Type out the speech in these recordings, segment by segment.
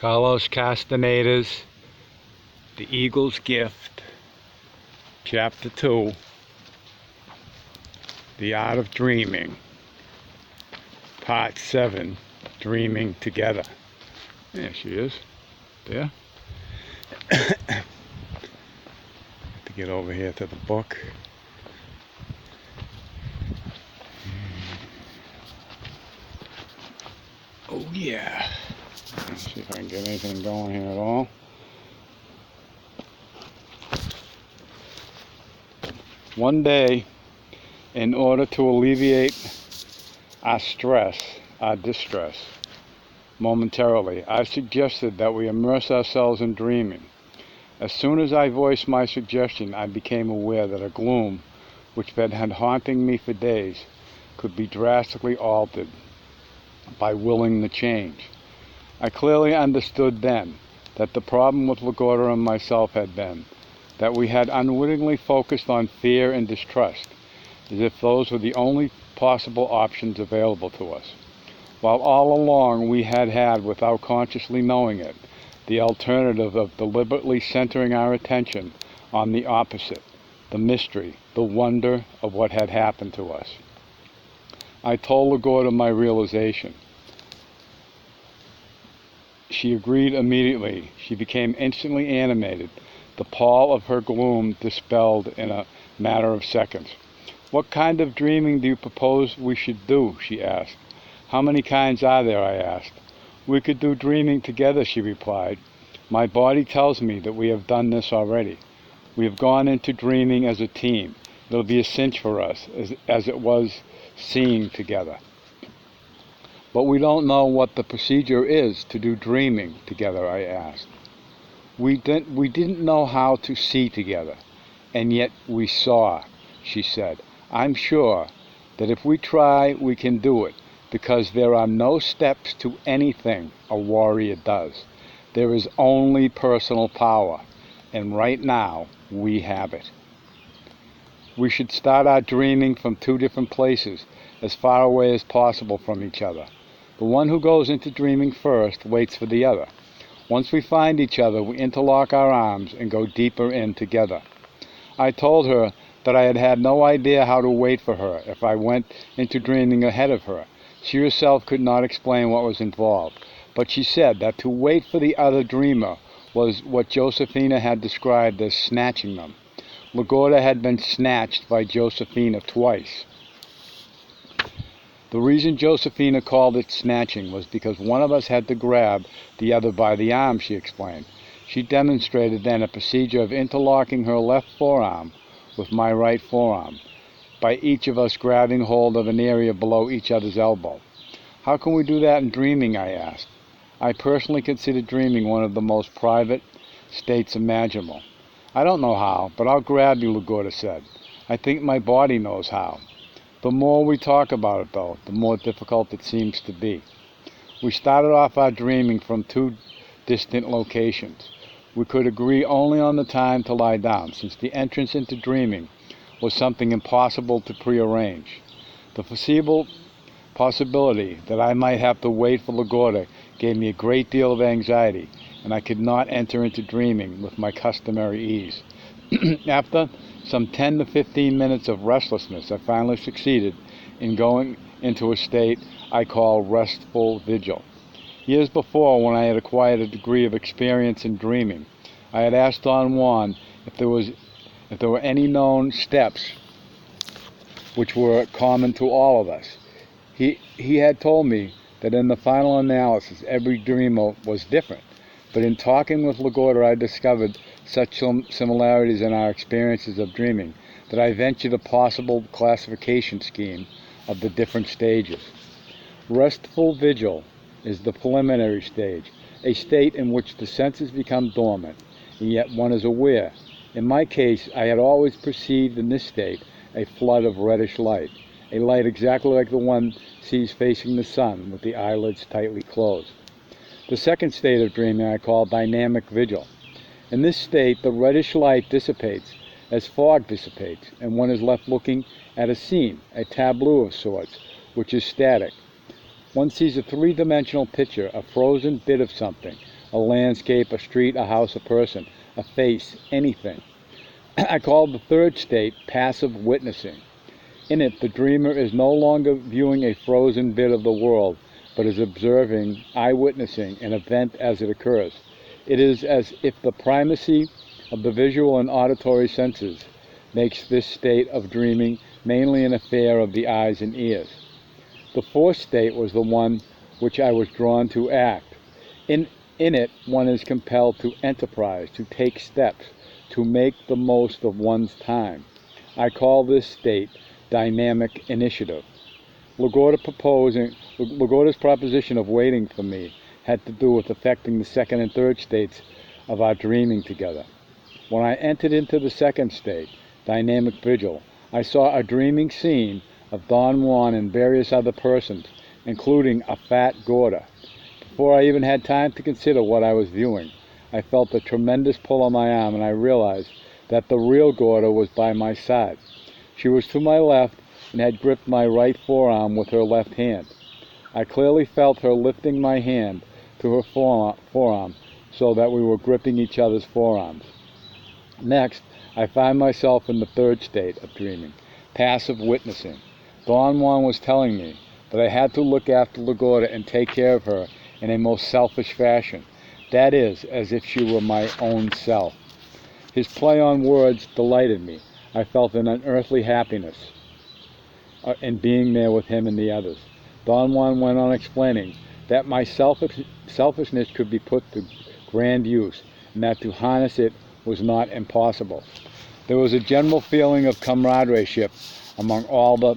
Carlos Castenada's The Eagle's Gift, Chapter 2, The Art of Dreaming, Part 7, Dreaming Together. There she is. There. To get over here to the book. Oh yeah. Let's see if I can get anything going here at all. One day, in order to alleviate our distress, momentarily, I suggested that we immerse ourselves in dreaming. As soon as I voiced my suggestion, I became aware that a gloom, which had been haunting me for days, could be drastically altered by willing the change. I clearly understood then that the problem with LaGuardia and myself had been that we had unwittingly focused on fear and distrust, as if those were the only possible options available to us, while all along we had, without consciously knowing it, the alternative of deliberately centering our attention on the opposite, the mystery, the wonder of what had happened to us. I told LaGuardia my realization. She agreed immediately. She became instantly animated, the pall of her gloom dispelled in a matter of seconds. "What kind of dreaming do you propose we should do?" she asked. "How many kinds are there?" I asked. "We could do dreaming together," she replied. "My body tells me that we have done this already. We have gone into dreaming as a team. It'll be a cinch for us, as it was seeing together. But we don't know what the procedure is to do dreaming together," I asked. We didn't know how to see together, and yet we saw," she said. "I'm sure that if we try, we can do it, because there are no steps to anything a warrior does. There is only personal power, and right now we have it. We should start our dreaming from two different places, as far away as possible from each other. The one who goes into dreaming first waits for the other. Once we find each other, we interlock our arms and go deeper in together." I told her that I had no idea how to wait for her if I went into dreaming ahead of her. She herself could not explain what was involved, but she said that to wait for the other dreamer was what Josephina had described as snatching them. LaGuardia had been snatched by Josephina twice. The reason Josephina called it snatching was because one of us had to grab the other by the arm, she explained. She demonstrated then a procedure of interlocking her left forearm with my right forearm, by each of us grabbing hold of an area below each other's elbow. "How can we do that in dreaming?" I asked. "I personally consider dreaming one of the most private states imaginable." "I don't know how, but I'll grab you," LaGuardia said. "I think my body knows how." The more we talk about it, though, the more difficult it seems to be. We started off our dreaming from two distant locations. We could agree only on the time to lie down, since the entrance into dreaming was something impossible to prearrange. The foreseeable possibility that I might have to wait for LaGuardia gave me a great deal of anxiety, and I could not enter into dreaming with my customary ease. After some 10 to 15 minutes of restlessness, I finally succeeded in going into a state I call Restful Vigil. Years before, when I had acquired a degree of experience in dreaming, I had asked Don Juan if there were any known steps which were common to all of us. He had told me that in the final analysis, every dreamer was different. But in talking with LaGuardia, I discovered such similarities in our experiences of dreaming that I ventured a possible classification scheme of the different stages. Restful Vigil is the preliminary stage, a state in which the senses become dormant, and yet one is aware. In my case, I had always perceived in this state a flood of reddish light, a light exactly like the one sees facing the sun with the eyelids tightly closed. The second state of dreaming I call Dynamic Vigil. In this state, the reddish light dissipates as fog dissipates, and one is left looking at a scene, a tableau of sorts, which is static. One sees a three-dimensional picture, a frozen bit of something, a landscape, a street, a house, a person, a face, anything. I call the third state passive witnessing. In it, the dreamer is no longer viewing a frozen bit of the world, but is observing, eye-witnessing, an event as it occurs. It is as if the primacy of the visual and auditory senses makes this state of dreaming mainly an affair of the eyes and ears. The fourth state was the one which I was drawn to act. In it, one is compelled to enterprise, to take steps, to make the most of one's time. I call this state dynamic initiative. LaGuardia's proposition of waiting for me had to do with affecting the second and third states of our dreaming together. When I entered into the second state, dynamic vigil, I saw a dreaming scene of Don Juan and various other persons, including a fat Gorda. Before I even had time to consider what I was viewing, I felt a tremendous pull on my arm, and I realized that the real Gorda was by my side. She was to my left and had gripped my right forearm with her left hand. I clearly felt her lifting my hand to her forearm so that we were gripping each other's forearms. Next, I find myself in the third state of dreaming, passive witnessing. Don Juan was telling me that I had to look after LaGuardia and take care of her in a most selfish fashion. That is, as if she were my own self. His play on words delighted me. I felt an unearthly happiness in being there with him and the others. Don Juan went on explaining that my selfishness could be put to grand use, and that to harness it was not impossible. There was a general feeling of camaraderie among all the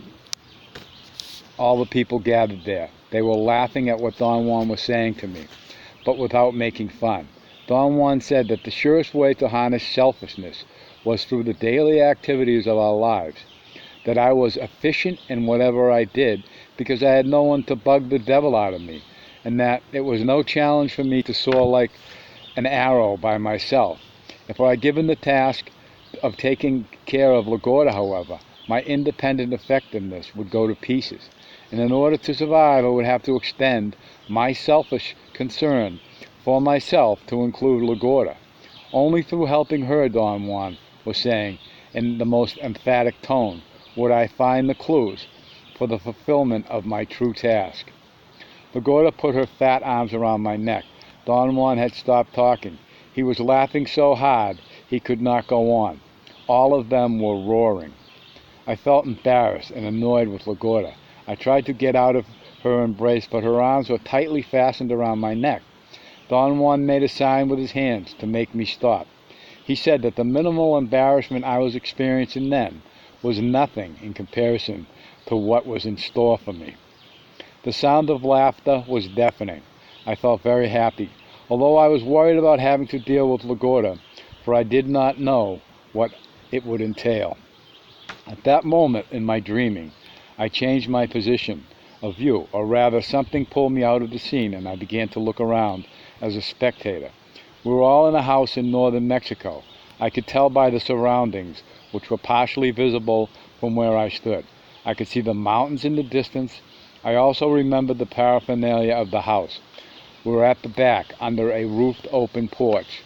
people gathered there. They were laughing at what Don Juan was saying to me, but without making fun. Don Juan said that the surest way to harness selfishness was through the daily activities of our lives, that I was efficient in whatever I did because I had no one to bug the devil out of me, and that it was no challenge for me to soar like an arrow by myself. If I had given the task of taking care of LaGuardia, however, my independent effectiveness would go to pieces, and in order to survive I would have to extend my selfish concern for myself to include LaGuardia. Only through helping her, Don Juan was saying in the most emphatic tone, would I find the clues for the fulfillment of my true task. LaGuardia put her fat arms around my neck. Don Juan had stopped talking. He was laughing so hard he could not go on. All of them were roaring. I felt embarrassed and annoyed with LaGuardia. I tried to get out of her embrace, but her arms were tightly fastened around my neck. Don Juan made a sign with his hands to make me stop. He said that the minimal embarrassment I was experiencing then was nothing in comparison to what was in store for me. The sound of laughter was deafening. I felt very happy, although I was worried about having to deal with LaGuardia, for I did not know what it would entail. At that moment in my dreaming, I changed my position of view, or rather something pulled me out of the scene and I began to look around as a spectator. We were all in a house in northern Mexico. I could tell by the surroundings, which were partially visible from where I stood. I could see the mountains in the distance. I also remembered the paraphernalia of the house. We were at the back, under a roofed open porch.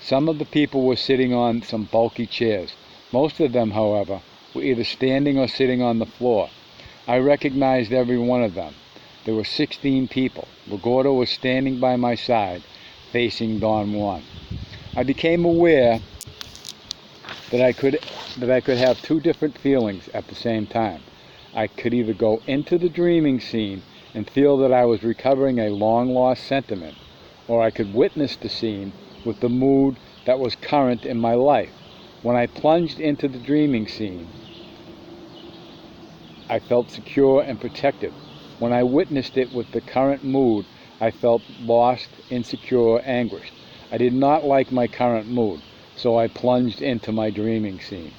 Some of the people were sitting on some bulky chairs. Most of them, however, were either standing or sitting on the floor. I recognized every one of them. There were 16 people. LaGuardia was standing by my side, facing Don Juan. I became aware that I could have two different feelings at the same time. I could either go into the dreaming scene and feel that I was recovering a long-lost sentiment, or I could witness the scene with the mood that was current in my life. When I plunged into the dreaming scene, I felt secure and protected. When I witnessed it with the current mood, I felt lost, insecure, anguished. I did not like my current mood, so I plunged into my dreaming scene.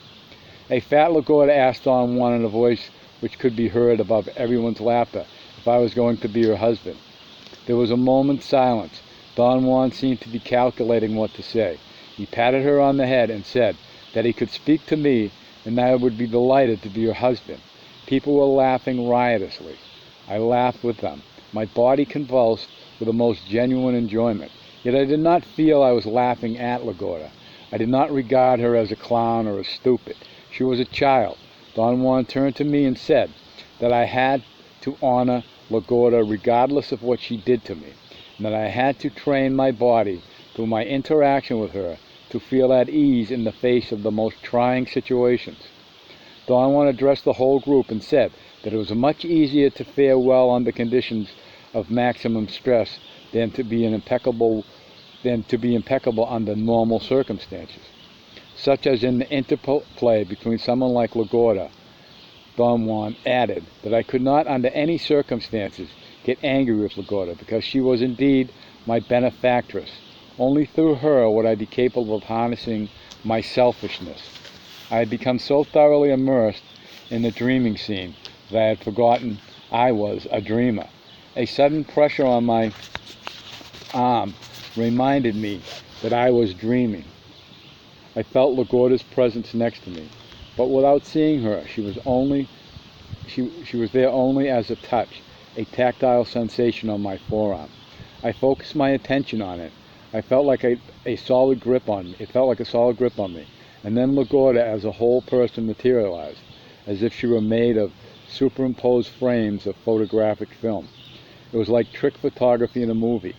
A fat LaGuardia asked Don Juan in a voice which could be heard above everyone's laughter if I was going to be her husband. There was a moment's silence. Don Juan seemed to be calculating what to say. He patted her on the head and said that he could speak to me and that I would be delighted to be her husband. People were laughing riotously. I laughed with them. My body convulsed with the most genuine enjoyment. Yet I did not feel I was laughing at Lagorda. I did not regard her as a clown or as stupid. She was a child. Don Juan turned to me and said that I had to honor Lagorda regardless of what she did to me, and that I had to train my body through my interaction with her to feel at ease in the face of the most trying situations. Don Juan addressed the whole group and said that it was much easier to fare well under conditions of maximum stress than to be impeccable under normal circumstances, such as in the interplay between someone like Lagorda. Don Juan added that I could not under any circumstances get angry with Lagorda because she was indeed my benefactress. Only through her would I be capable of harnessing my selfishness. I had become so thoroughly immersed in the dreaming scene that I had forgotten I was a dreamer. A sudden pressure on my arm reminded me that I was dreaming. I felt Lagorda's presence next to me, but without seeing her, she was there only as a touch, a tactile sensation on my forearm. I focused my attention on it. I felt like a solid grip on me. It felt like a solid grip on me. And then Lagorda as a whole person materialized, as if she were made of superimposed frames of photographic film. It was like trick photography in a movie.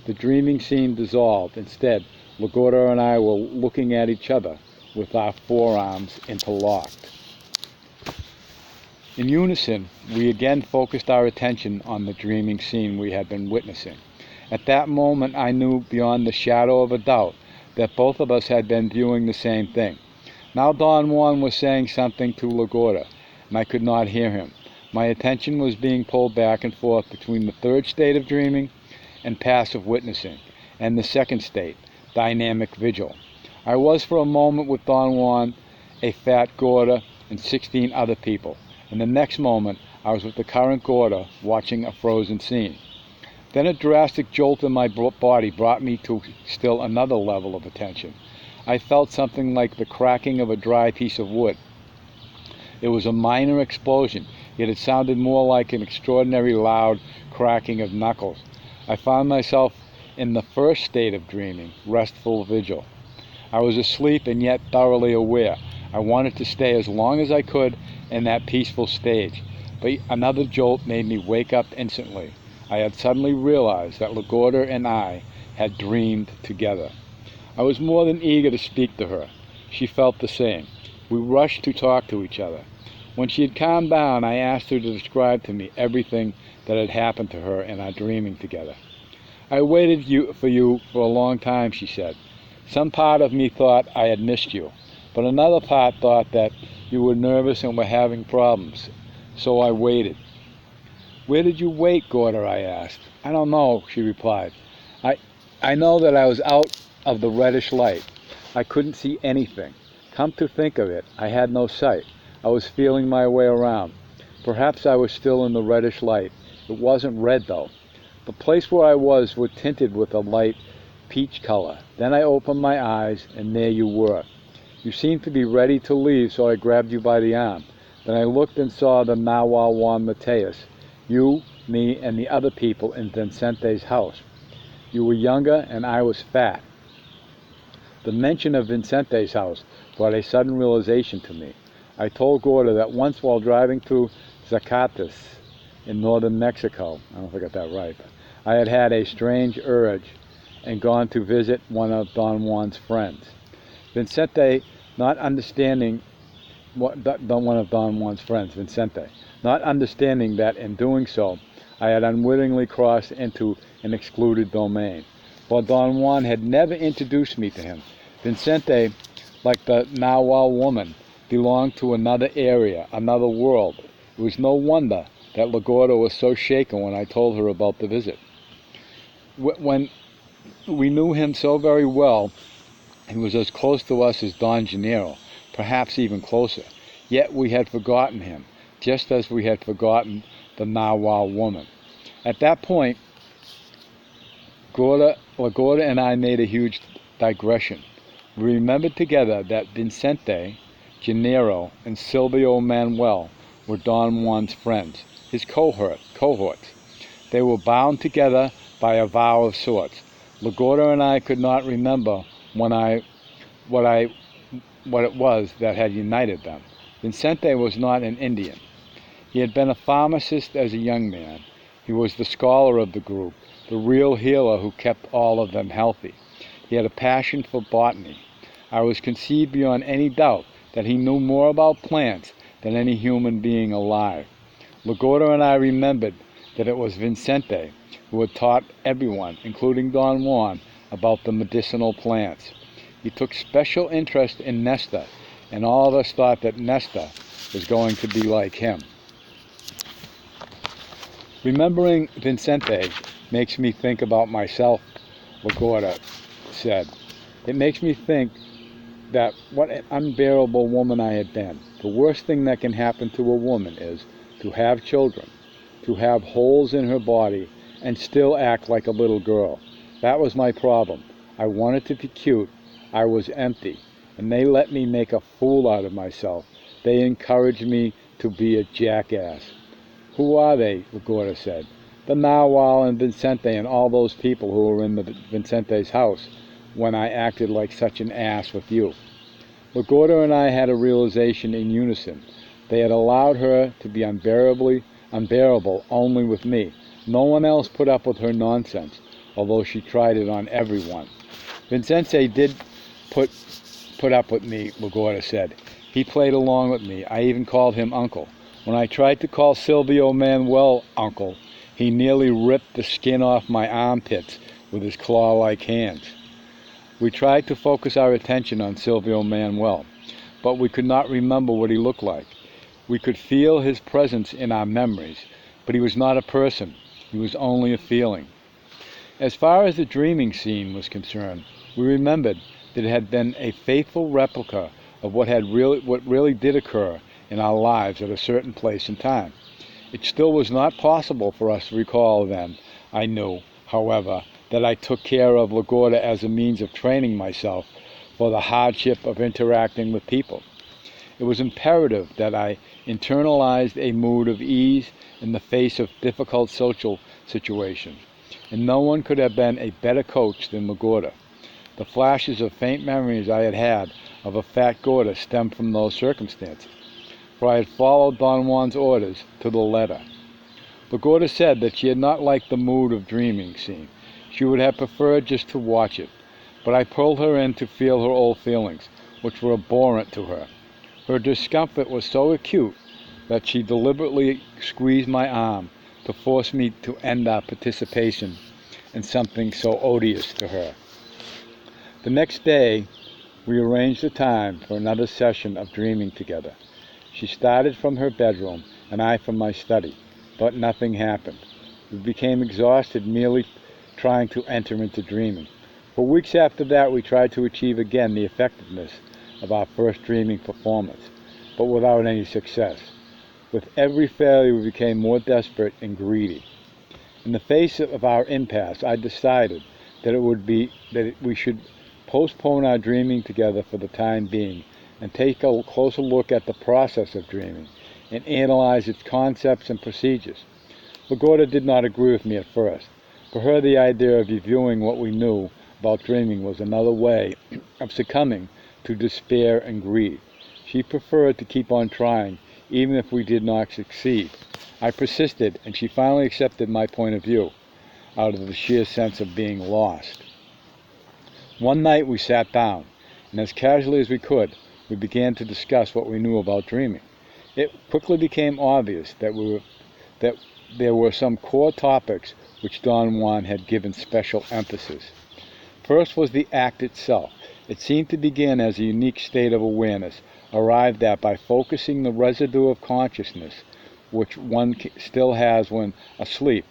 The dreaming scene dissolved. Instead, Lagorda and I were looking at each other with our forearms interlocked. In unison, we again focused our attention on the dreaming scene we had been witnessing. At that moment, I knew beyond the shadow of a doubt that both of us had been viewing the same thing. Now Don Juan was saying something to Lagorda, and I could not hear him. My attention was being pulled back and forth between the third state of dreaming and passive witnessing, and the second state, dynamic vigil. I was for a moment with Don Juan, a fat Gorda, and 16 other people, and the next moment I was with the current Gorda watching a frozen scene. Then a drastic jolt in my body brought me to still another level of attention. I felt something like the cracking of a dry piece of wood. It was a minor explosion, yet it sounded more like an extraordinary loud cracking of knuckles. I found myself in the first state of dreaming, restful vigil. I was asleep and yet thoroughly aware. I wanted to stay as long as I could in that peaceful stage, but another jolt made me wake up instantly. I had suddenly realized that Lagorda and I had dreamed together. I was more than eager to speak to her. She felt the same. We rushed to talk to each other. When she had calmed down, I asked her to describe to me everything that had happened to her in our dreaming together. I waited for you for a long time, she said. Some part of me thought I had missed you, but another part thought that you were nervous and were having problems. So I waited. Where did you wait, Gorda? I asked. I don't know, she replied. I know that I was out of the reddish light. I couldn't see anything. Come to think of it, I had no sight. I was feeling my way around. Perhaps I was still in the reddish light. It wasn't red, though. The place where I was tinted with a light peach color. Then I opened my eyes, and there you were. You seemed to be ready to leave, so I grabbed you by the arm. Then I looked and saw the Nahual Juan Mateus, you, me, and the other people in Vincente's house. You were younger, and I was fat. The mention of Vincente's house brought a sudden realization to me. I told Gorda that once while driving through Zacatecas in northern Mexico, I don't know if I got that right, but I had had a strange urge and gone to visit one of Don Juan's friends. Vicente, not understanding one of Don Juan's friends, Vicente, not understanding that in doing so, I had unwittingly crossed into an excluded domain. While Don Juan had never introduced me to him, Vicente, like the Nahual woman, belonged to another area, another world. It was no wonder that Lagorda was so shaken when I told her about the visit. When we knew him so very well, he was as close to us as Don Gennaro, perhaps even closer. Yet we had forgotten him, just as we had forgotten the Nahual woman. At that point, Lagorda and I made a huge digression. We remembered together that Vicente, Gennaro, and Silvio Manuel were Don Juan's friends, his cohorts. They were bound together by a vow of sorts. Lagorda and I could not remember when what it was that had united them. Vincente was not an Indian. He had been a pharmacist as a young man. He was the scholar of the group, the real healer who kept all of them healthy. He had a passion for botany. I was conceived beyond any doubt that he knew more about plants than any human being alive. Lagorda and I remembered that it was Vincente who had taught everyone, including Don Juan, about the medicinal plants. He took special interest in Nesta, and all of us thought that Nesta was going to be like him. Remembering Vincente makes me think about myself, Lagorda said. It makes me think that what an unbearable woman I had been. The worst thing that can happen to a woman is to have children, to have holes in her body, and still act like a little girl. That was my problem. I wanted to be cute. I was empty, and they let me make a fool out of myself. They encouraged me to be a jackass. Who are they? Lagorda said. The Narwhal and Vincente and all those people who were in Vincente's house when I acted like such an ass with you. Lagorda and I had a realization in unison. They had allowed her to be unbearable only with me. No one else put up with her nonsense, although she tried it on everyone. Vincente did put up with me, Lagorda said. He played along with me. I even called him Uncle. When I tried to call Silvio Manuel Uncle, he nearly ripped the skin off my armpits with his claw-like hands. We tried to focus our attention on Silvio Manuel, but we could not remember what he looked like. We could feel his presence in our memories, but he was not a person. He was only a feeling. As far as the dreaming scene was concerned, we remembered that it had been a faithful replica of what really did occur in our lives at a certain place and time. It still was not possible for us to recall then. I knew, however, that I took care of Lagorda as a means of training myself for the hardship of interacting with people. It was imperative that I internalized a mood of ease in the face of difficult social situations, and no one could have been a better coach than Lagorda. The flashes of faint memories I had had of a fat Gorda stemmed from those circumstances, for I had followed Don Juan's orders to the letter. Lagorda said that she had not liked the mood of dreaming scene. She would have preferred just to watch it, but I pulled her in to feel her old feelings, which were abhorrent to her. Her discomfort was so acute that she deliberately squeezed my arm to force me to end our participation in something so odious to her. The next day, we arranged a time for another session of dreaming together. She started from her bedroom, and I from my study, but nothing happened. We became exhausted merely trying to enter into dreaming. For weeks after that, we tried to achieve again the effectiveness of our first dreaming performance, but without any success. With every failure, we became more desperate and greedy. In the face of our impasse, I decided that we should postpone our dreaming together for the time being and take a closer look at the process of dreaming and analyze its concepts and procedures. Lagorda did not agree with me at first. For her, the idea of reviewing what we knew about dreaming was another way of succumbing to despair and greed. She preferred to keep on trying, even if we did not succeed. I persisted, and she finally accepted my point of view, out of the sheer sense of being lost. One night we sat down, and as casually as we could, we began to discuss what we knew about dreaming. It quickly became obvious that there were some core topics which Don Juan had given special emphasis. First was the act itself. It seemed to begin as a unique state of awareness, arrived at by focusing the residue of consciousness, which one still has when asleep,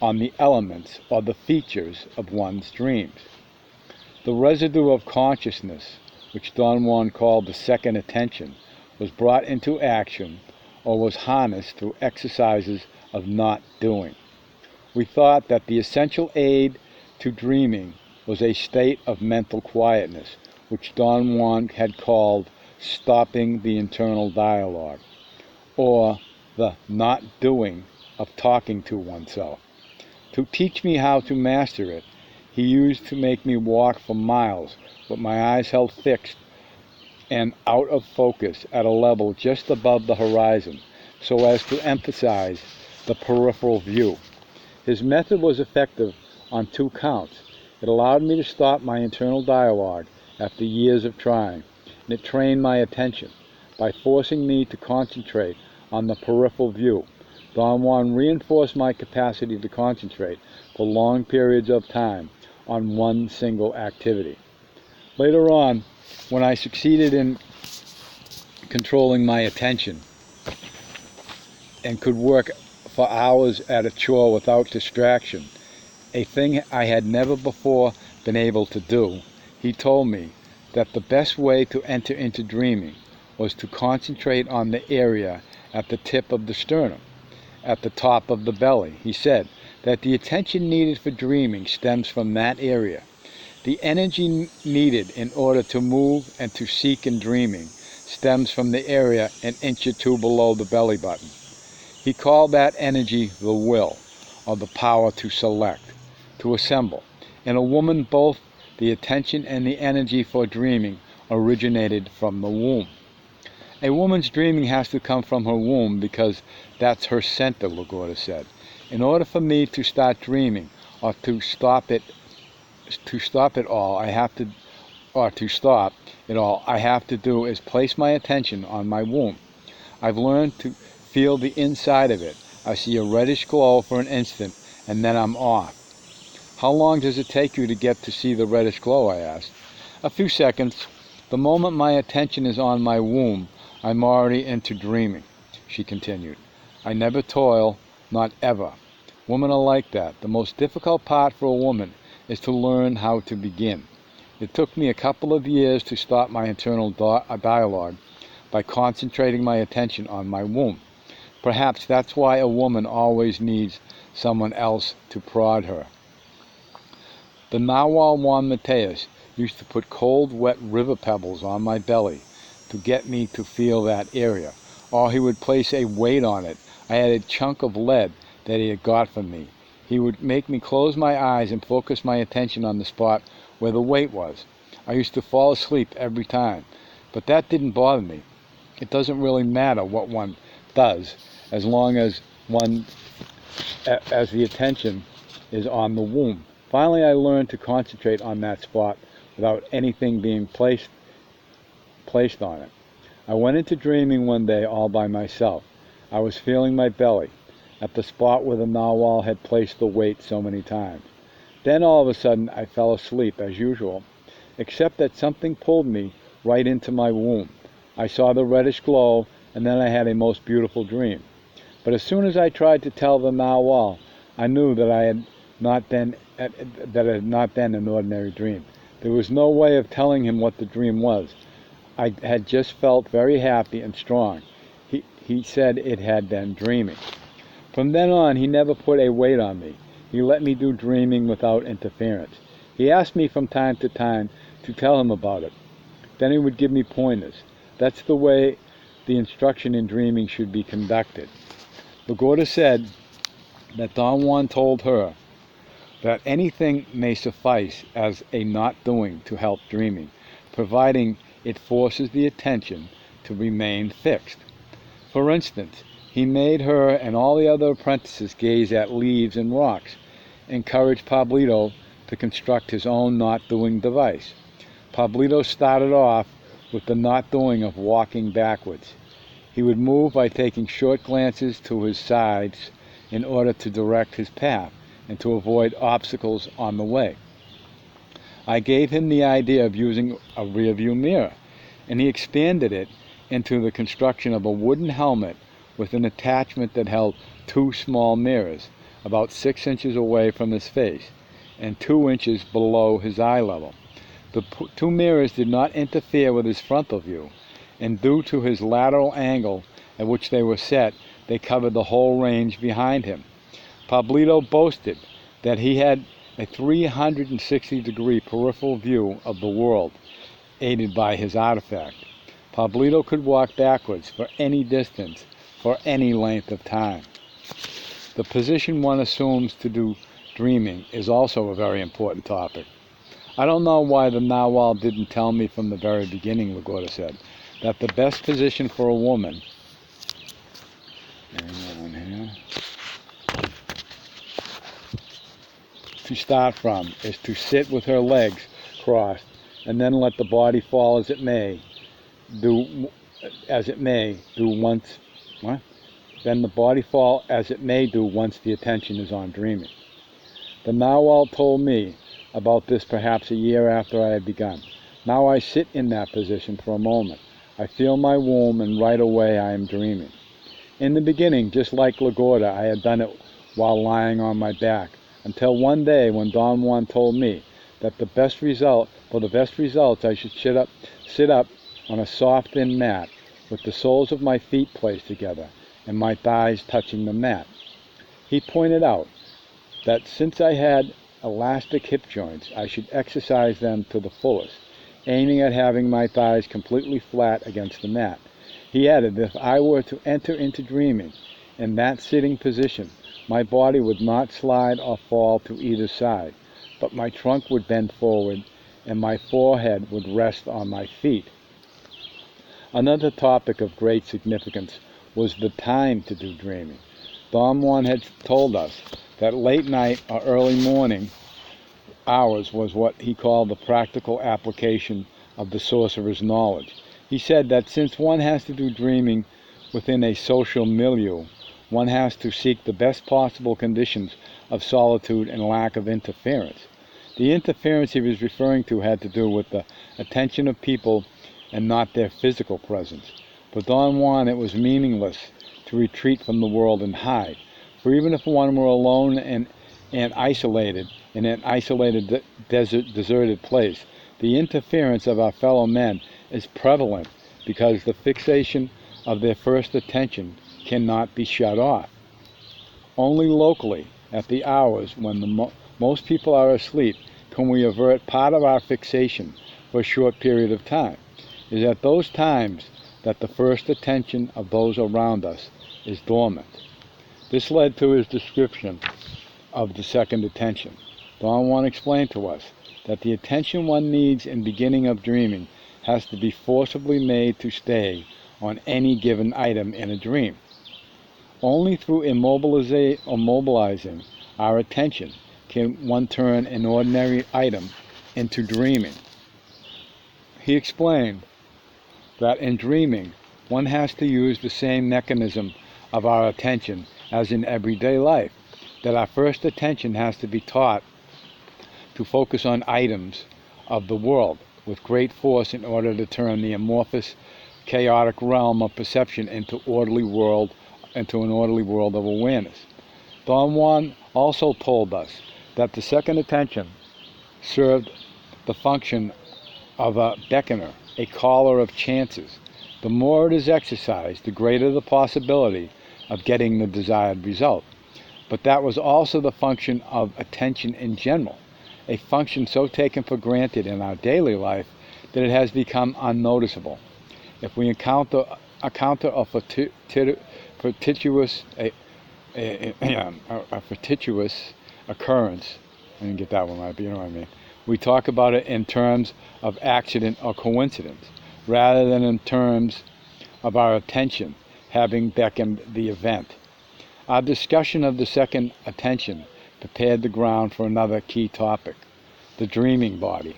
on the elements or the features of one's dreams. The residue of consciousness, which Don Juan called the second attention, was brought into action or was harnessed through exercises of not doing. We thought that the essential aid to dreaming was a state of mental quietness, which Don Juan had called stopping the internal dialogue, or the not doing of talking to oneself. To teach me how to master it, he used to make me walk for miles with my eyes held fixed and out of focus at a level just above the horizon so as to emphasize the peripheral view. His method was effective on 2 counts. It allowed me to stop my internal dialogue after years of trying, and it trained my attention. By forcing me to concentrate on the peripheral view, Don Juan reinforced my capacity to concentrate for long periods of time on one single activity. Later on, when I succeeded in controlling my attention and could work for hours at a chore without distraction, a thing I had never before been able to do, he told me that the best way to enter into dreaming was to concentrate on the area at the tip of the sternum, at the top of the belly. He said that the attention needed for dreaming stems from that area. The energy needed in order to move and to seek in dreaming stems from the area an inch or 2 below the belly button. He called that energy the will, or the power to select, to assemble. In a woman, both the attention and the energy for dreaming originated from the womb. A woman's dreaming has to come from her womb because that's her center, Lagorda said. In order for me to start dreaming, or to stop it all, I have to do is place my attention on my womb. I've learned to feel the inside of it. I see a reddish glow for an instant, and then I'm off. How long does it take you to get to see the reddish glow? I asked. A few seconds. The moment my attention is on my womb, I'm already into dreaming, she continued. I never toil, not ever. Women are like that. The most difficult part for a woman is to learn how to begin. It took me a couple of years to stop my internal dialogue by concentrating my attention on my womb. Perhaps that's why a woman always needs someone else to prod her. The Nahual Juan Mateus used to put cold, wet river pebbles on my belly to get me to feel that area, or he would place a weight on it. I had a chunk of lead that he had got from me. He would make me close my eyes and focus my attention on the spot where the weight was. I used to fall asleep every time, but that didn't bother me. It doesn't really matter what one does as long as the attention is on the womb. Finally, I learned to concentrate on that spot without anything being placed on it. I went into dreaming one day all by myself. I was feeling my belly at the spot where the Nahual had placed the weight so many times. Then all of a sudden I fell asleep as usual, except that something pulled me right into my womb. I saw the reddish glow, and then I had a most beautiful dream. But as soon as I tried to tell the Nahual, I knew that it had not been an ordinary dream. There was no way of telling him what the dream was. I had just felt very happy and strong. He said it had been dreaming. From then on, he never put a weight on me. He let me do dreaming without interference. He asked me from time to time to tell him about it. Then he would give me pointers. That's the way the instruction in dreaming should be conducted. Lagorda said that Don Juan told her that anything may suffice as a not doing to help dreaming, providing it forces the attention to remain fixed. For instance, he made her and all the other apprentices gaze at leaves and rocks, encouraged Pablito to construct his own not-doing device. Pablito started off with the not doing of walking backwards. He would move by taking short glances to his sides in order to direct his path and to avoid obstacles on the way. I gave him the idea of using a rear-view mirror, and he expanded it into the construction of a wooden helmet with an attachment that held 2 small mirrors, about 6 inches away from his face and 2 inches below his eye level. The 2 mirrors did not interfere with his frontal view, and due to his lateral angle at which they were set, they covered the whole range behind him. Pablito boasted that he had a 360-degree peripheral view of the world, aided by his artifact. Pablito could walk backwards for any distance, for any length of time. The position one assumes to do dreaming is also a very important topic. I don't know why the narwhal didn't tell me from the very beginning, Lagorda said, that the best position for a woman to start from is to sit with her legs crossed and then let the body fall as it may do once then the body fall as it may do once the attention is on dreaming. The narwhal told me about this perhaps a year after I had begun. Now I sit in that position for a moment. I feel my womb, and right away I am dreaming. In the beginning, just like Lagorda, I had done it while lying on my back, until one day when Don Juan told me that for the best results I should sit up on a soft thin mat with the soles of my feet placed together and my thighs touching the mat. He pointed out that since I had elastic hip joints, I should exercise them to the fullest, aiming at having my thighs completely flat against the mat. He added that if I were to enter into dreaming in that sitting position, my body would not slide or fall to either side, but my trunk would bend forward and my forehead would rest on my feet. Another topic of great significance was the time to do dreaming. Don Juan had told us that late night or early morning hours was what he called the practical application of the sorcerer's knowledge. He said that since one has to do dreaming within a social milieu, one has to seek the best possible conditions of solitude and lack of interference. The interference he was referring to had to do with the attention of people and not their physical presence. For Don Juan, it was meaningless to retreat from the world and hide. For even if one were alone and isolated in an isolated deserted place, the interference of our fellow men is prevalent because the fixation of their first attention cannot be shut off. Only locally, at the hours when most people are asleep, can we avert part of our fixation for a short period of time. It is at those times that the first attention of those around us is dormant. This led to his description of the second attention. Don Juan explained to us that the attention one needs in beginning of dreaming has to be forcibly made to stay on any given item in a dream. Only through immobilizing our attention can one turn an ordinary item into dreaming. He explained that in dreaming, one has to use the same mechanism of our attention as in everyday life, that our first attention has to be taught to focus on items of the world with great force in order to turn the amorphous, chaotic realm of perception into an orderly world of awareness. Don Juan also told us that the second attention served the function of a beckoner, a caller of chances. The more it is exercised, the greater the possibility of getting the desired result. But that was also the function of attention in general, a function so taken for granted in our daily life that it has become unnoticeable. If we encounter a fortuitous occurrence, I didn't get that one right, but you know what I mean. We talk about it in terms of accident or coincidence, rather than in terms of our attention having beckoned the event. Our discussion of the second attention prepared the ground for another key topic, the dreaming body.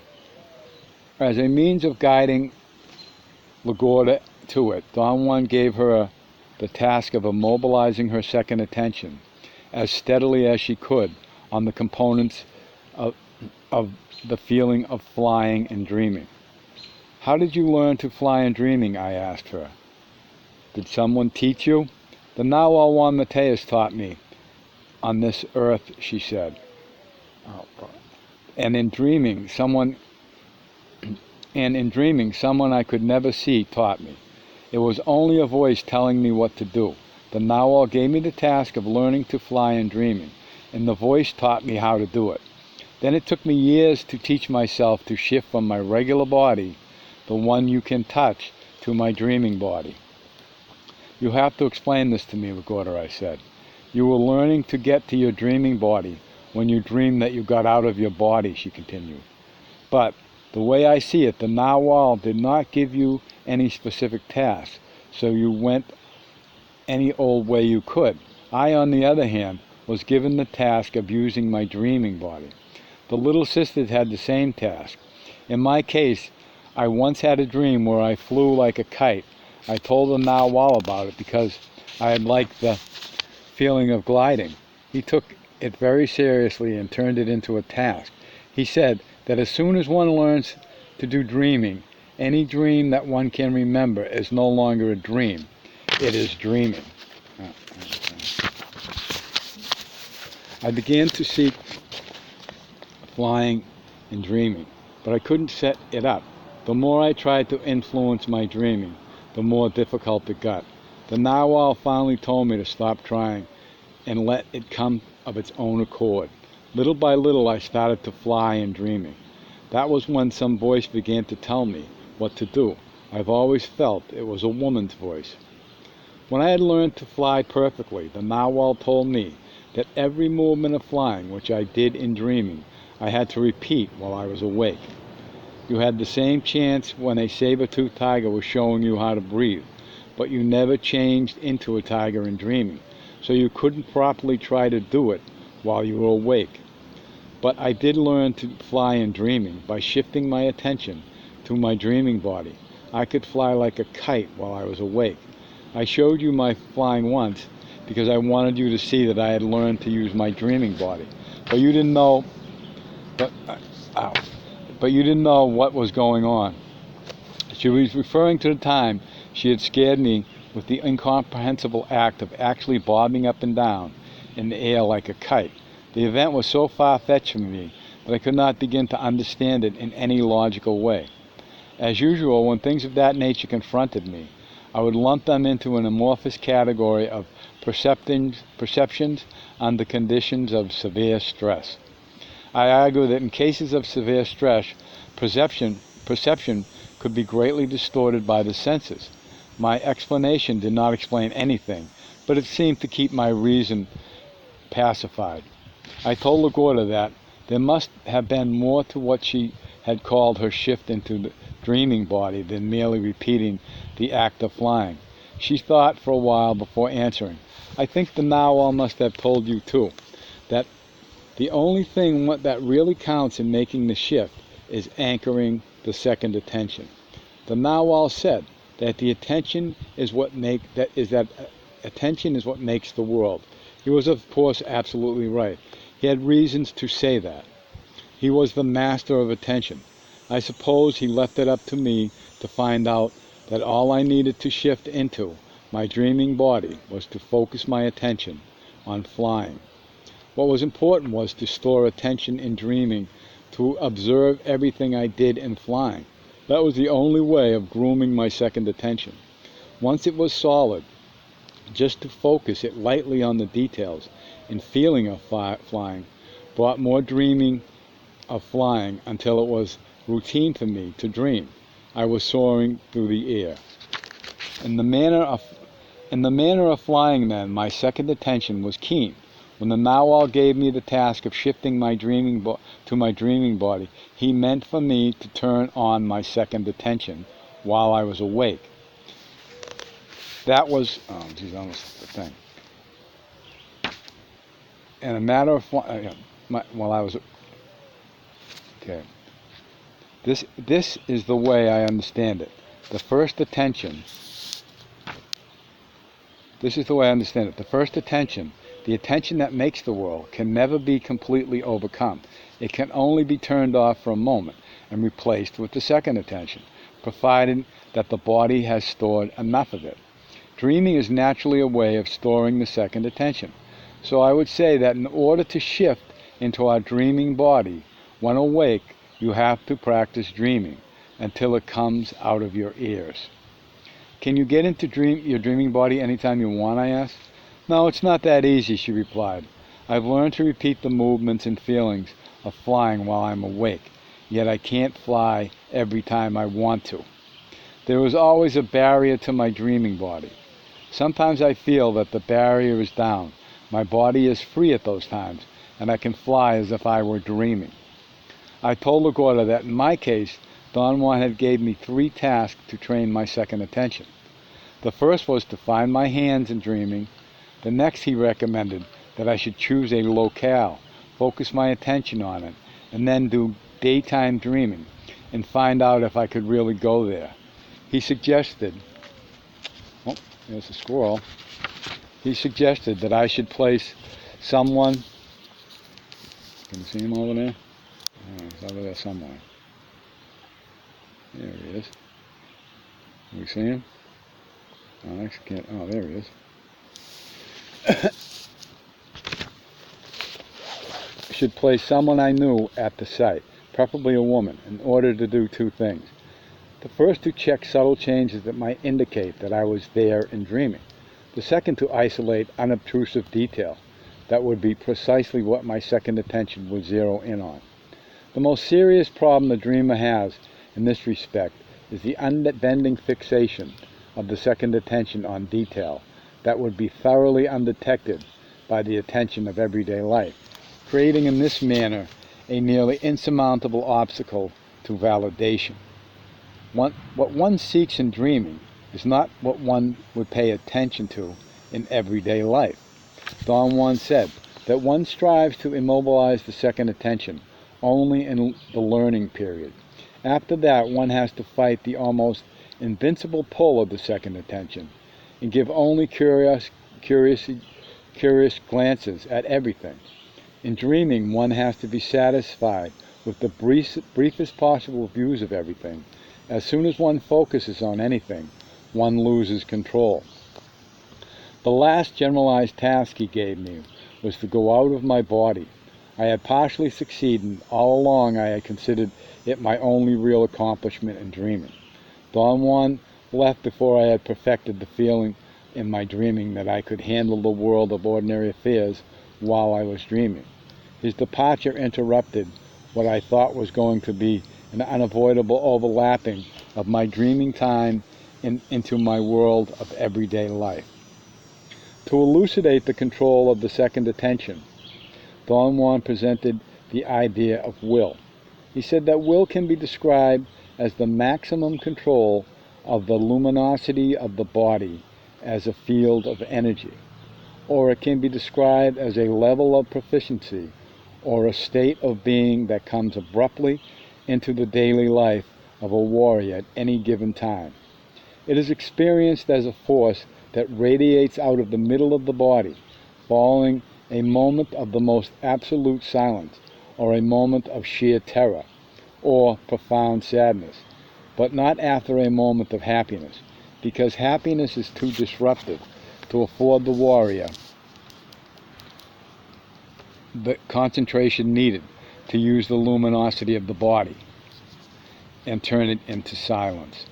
As a means of guiding Lagorda to it, Don Juan gave her the task of immobilizing her second attention as steadily as she could on the components of the feeling of flying and dreaming. "How did you learn to fly in dreaming?" I asked her. "Did someone teach you?" "The Narwhal Juan Mateus taught me on this earth," she said. And in dreaming, someone I could never see taught me. It was only a voice telling me what to do. The Narwhal gave me the task of learning to fly in dreaming, and the voice taught me how to do it. Then it took me years to teach myself to shift from my regular body, the one you can touch, to my dreaming body. "You have to explain this to me, Lagorda," I said. "You were learning to get to your dreaming body when you dream that you got out of your body, she continued. But the way I see it, the narwhal did not give you any specific task, so you went any old way you could. I, on the other hand, was given the task of using my dreaming body. The little sisters had the same task. In my case, I once had a dream where I flew like a kite. I told the narwhal about it because I had liked the feeling of gliding. He took it very seriously and turned it into a task. He said that as soon as one learns to do dreaming, any dream that one can remember is no longer a dream. It is dreaming. I began to seek flying and dreaming, but I couldn't set it up. The more I tried to influence my dreaming, the more difficult it got. The narwhal finally told me to stop trying and let it come of its own accord. Little by little, I started to fly and dreaming. That was when some voice began to tell me what to do. I've always felt it was a woman's voice. When I had learned to fly perfectly, the narwhal told me that every movement of flying which I did in dreaming, I had to repeat while I was awake. You had the same chance when a saber-toothed tiger was showing you how to breathe, but you never changed into a tiger in dreaming, so you couldn't properly try to do it while you were awake. But I did learn to fly in dreaming by shifting my attention to my dreaming body. I could fly like a kite while I was awake. I showed you my flying once because I wanted you to see that I had learned to use my dreaming body. But you didn't know but you didn't know what was going on. She was referring to the time she had scared me with the incomprehensible act of actually bobbing up and down in the air like a kite. The event was so far-fetched for me that I could not begin to understand it in any logical way. As usual, when things of that nature confronted me, I would lump them into an amorphous category of perceptions under conditions of severe stress. I argue that in cases of severe stress, perception could be greatly distorted by the senses. My explanation did not explain anything, but it seemed to keep my reason pacified. I told LaGuardia that there must have been more to what she had called her shift into the dreaming body than merely repeating the act of flying. She thought for a while before answering. I think the narwhal must have told you too, that the only thing that really counts in making the shift is anchoring the second attention. The narwhal said that the attention is what attention is what makes the world. He was, of course, absolutely right. He had reasons to say that. He was the master of attention. I suppose he left it up to me to find out that all I needed to shift into my dreaming body was to focus my attention on flying. What was important was to store attention in dreaming, to observe everything I did in flying. That was the only way of grooming my second attention. Once it was solid, just to focus it lightly on the details and feeling of flying brought more dreaming of flying until it was routine for me to dream. I was soaring through the air. In the manner of flying then, my second attention was keen. When the narwhal gave me the task of shifting my to my dreaming body, he meant for me to turn on my second attention while I was awake. That was, almost the thing. In a matter of while I was, okay. This is the way I understand it. The first attention. This is the way I understand it. The first attention, the attention that makes the world, can never be completely overcome. It can only be turned off for a moment and replaced with the second attention, provided that the body has stored enough of it. Dreaming is naturally a way of storing the second attention. So I would say that in order to shift into our dreaming body, when awake, you have to practice dreaming until it comes out of your ears. Can you get into your dreaming body anytime you want, I asked. No, it's not that easy, she replied. I've learned to repeat the movements and feelings of flying while I'm awake, yet I can't fly every time I want to. There is always a barrier to my dreaming body. Sometimes I feel that the barrier is down. My body is free at those times, and I can fly as if I were dreaming. I told LaGuardia that in my case, Don Juan had gave me 3 tasks to train my second attention. The first was to find my hands in dreaming. The next he recommended that I should choose a locale, focus my attention on it, and then do daytime dreaming and find out if I could really go there. He suggested, oh, there's a squirrel. He suggested that I should place someone, can you see him over there? Oh, he's over there somewhere. There he is. Can we see him? Oh, I can't, oh, there he is. Should place someone I knew at the site, preferably a woman, in order to do 2 things. The first, to check subtle changes that might indicate that I was there in dreaming. The second, to isolate unobtrusive detail. That would be precisely what my second attention would zero in on. The most serious problem the dreamer has in this respect is the unbending fixation of the second attention on detail that would be thoroughly undetected by the attention of everyday life, creating in this manner a nearly insurmountable obstacle to validation. What one seeks in dreaming is not what one would pay attention to in everyday life. Don Juan said that one strives to immobilize the second attention only in the learning period. After that, one has to fight the almost invincible pull of the second attention and give only curious glances at everything. In dreaming, one has to be satisfied with the briefest possible views of everything. As soon as one focuses on anything, one loses control. The last generalized task he gave me was to go out of my body. I had partially succeeded. All along I had considered it my only real accomplishment in dreaming. Don Juan left before I had perfected the feeling in my dreaming that I could handle the world of ordinary affairs while I was dreaming. His departure interrupted what I thought was going to be an unavoidable overlapping of my dreaming time into my world of everyday life. To elucidate the control of the second attention, Don Juan presented the idea of will. He said that will can be described as the maximum control of the luminosity of the body as a field of energy, or it can be described as a level of proficiency or a state of being that comes abruptly into the daily life of a warrior at any given time. It is experienced as a force that radiates out of the middle of the body, following a moment of the most absolute silence, or a moment of sheer terror, or profound sadness, but not after a moment of happiness, because happiness is too disruptive to afford the warrior the concentration needed to use the luminosity of the body and turn it into silence.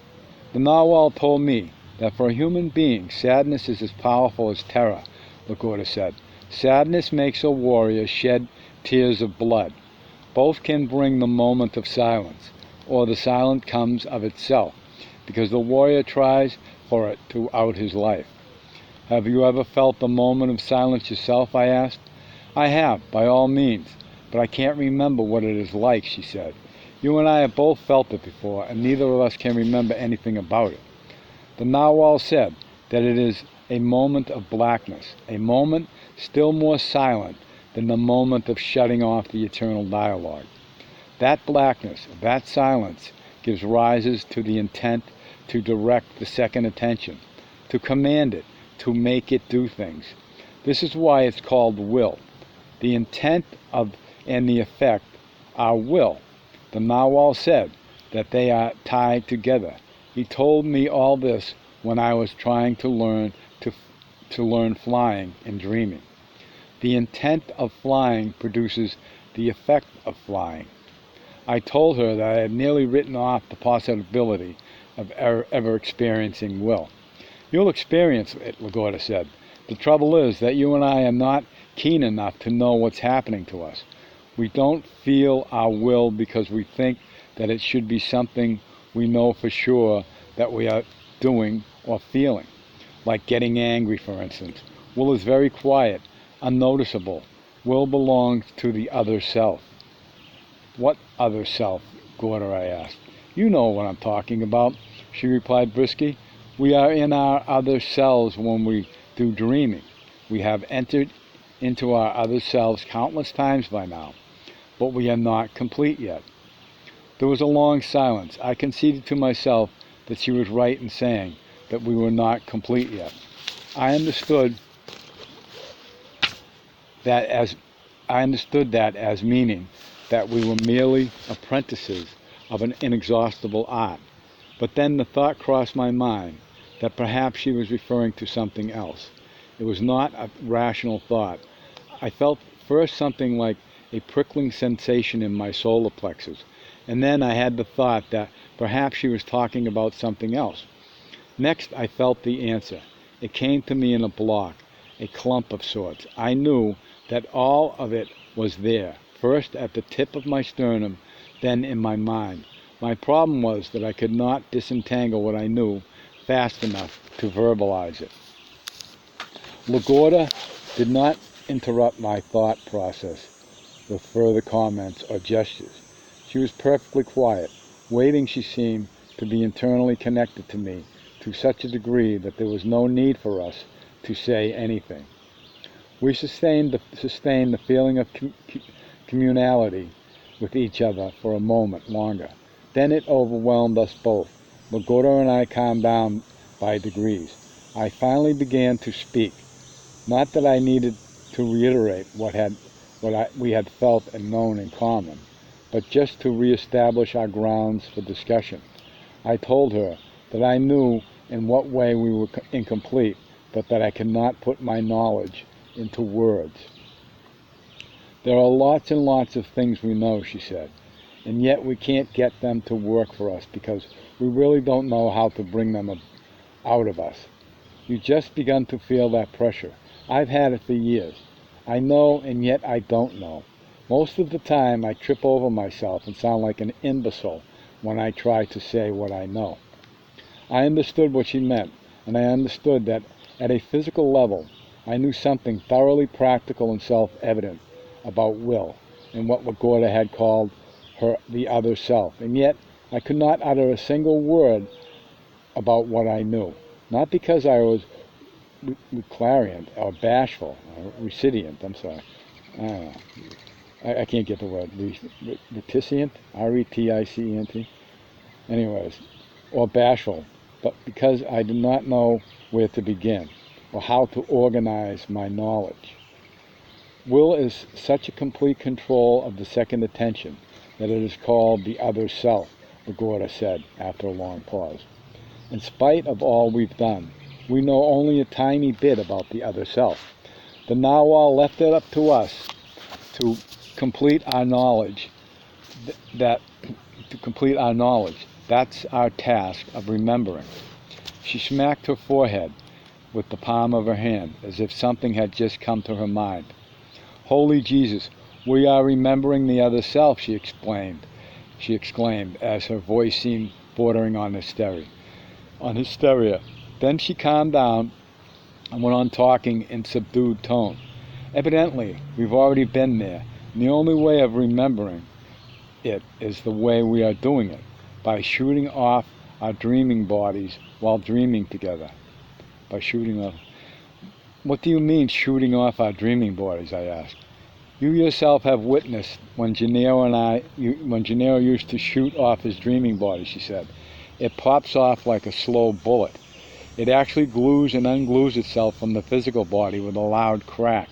The narwhal told me that for a human being, sadness is as powerful as terror, LaGuardia said. Sadness makes a warrior shed tears of blood. Both can bring the moment of silence, or the silence comes of itself, because the warrior tries for it throughout his life. Have you ever felt the moment of silence yourself, I asked. I have, by all means, but I can't remember what it is like, she said. You and I have both felt it before, and neither of us can remember anything about it. The narwhal said that it is a moment of blackness, a moment still more silent than the moment of shutting off the eternal dialogue. That blackness, that silence, gives rise to the intent to direct the second attention, to command it, to make it do things. This is why it's called will. The intent of and the effect are will. The narwhal said that they are tied together. He told me all this when I was trying to learn flying and dreaming. The intent of flying produces the effect of flying. I told her that I had nearly written off the possibility of ever experiencing will. You'll experience it, LaGuardia said. The trouble is that you and I are not keen enough to know what's happening to us. We don't feel our will because we think that it should be something we know for sure that we are doing or feeling, like getting angry, for instance. Will is very quiet, unnoticeable, Will belongs to the other self. What other self, Gorda, I asked. You know what I'm talking about, she replied briskly. We are in our other selves when we do dreaming. We have entered into our other selves countless times by now, but we are not complete yet. There was a long silence. I conceded to myself that she was right in saying that we were not complete yet. I understood that as meaning that we were merely apprentices of an inexhaustible art. But then the thought crossed my mind that perhaps she was referring to something else. It was not a rational thought. I felt first something like a prickling sensation in my solar plexus, and then I had the thought that perhaps she was talking about something else. Next, I felt the answer. It came to me in a block, a clump of sorts. I knew that all of it was there, first at the tip of my sternum, then in my mind. My problem was that I could not disentangle what I knew fast enough to verbalize it. LaGorda did not interrupt my thought process with further comments or gestures. She was perfectly quiet, waiting, she seemed, to be internally connected to me to such a degree that there was no need for us to say anything. We sustained the feeling of communality with each other for a moment longer. Then it overwhelmed us both. LaGorda and I calmed down by degrees. I finally began to speak. Not that I needed to reiterate we had felt and known in common, but just to reestablish our grounds for discussion. I told her that I knew in what way we were incomplete, but that I could not put my knowledge into words. There are lots and lots of things we know, she said, and yet we can't get them to work for us because we really don't know how to bring them out of us. You've just begun to feel that pressure. I've had it for years. I know, and yet I don't know. Most of the time I trip over myself and sound like an imbecile when I try to say what I know. I understood what she meant, and I understood that at a physical level I knew something thoroughly practical and self-evident about Will and what LaGorda had called the other self, and yet I could not utter a single word about what I knew. Not because I was reclarient or bashful, or recipient, I don't know. I can't get the word. Reticent? R-E-T-I-C-E-N-T? Anyways, or bashful, but because I did not know where to begin or how to organize my knowledge. Will is such a complete control of the second attention that it is called the other self, LaGorda said after a long pause. In spite of all we've done, we know only a tiny bit about the other self. The Narwhal left it up to us to complete our knowledge. That's our task of remembering. She smacked her forehead with the palm of her hand, as if something had just come to her mind. Holy Jesus, we are remembering the other self, she exclaimed, as her voice seemed bordering on hysteria. Then she calmed down and went on talking in subdued tone. Evidently, we've already been there, and the only way of remembering it is the way we are doing it, by shooting off our dreaming bodies while dreaming together. What do you mean, shooting off our dreaming bodies? I asked. You yourself have witnessed when Gennaro used to shoot off his dreaming body, she said. It pops off like a slow bullet. It actually glues and unglues itself from the physical body with a loud crack.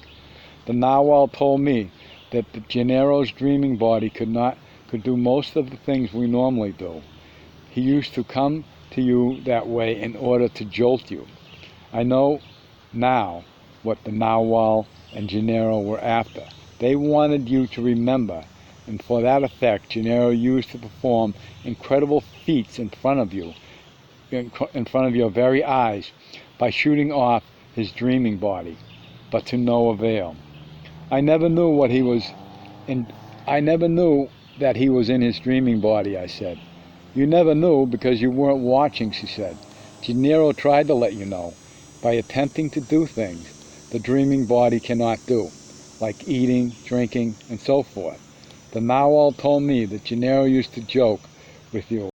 The Narwhal told me that Gennaro's dreaming body could do most of the things we normally do. He used to come to you that way in order to jolt you. I know now what the Narwhal and Gennaro were after. They wanted you to remember, and for that effect, Gennaro used to perform incredible feats in front of you, in front of your very eyes, by shooting off his dreaming body, but to no avail. I never knew that he was in his dreaming body, I said. You never knew because you weren't watching, she said. Gennaro tried to let you know, by attempting to do things the dreaming body cannot do. like eating, drinking, and so forth. The narwhal told me that Gennaro used to joke with you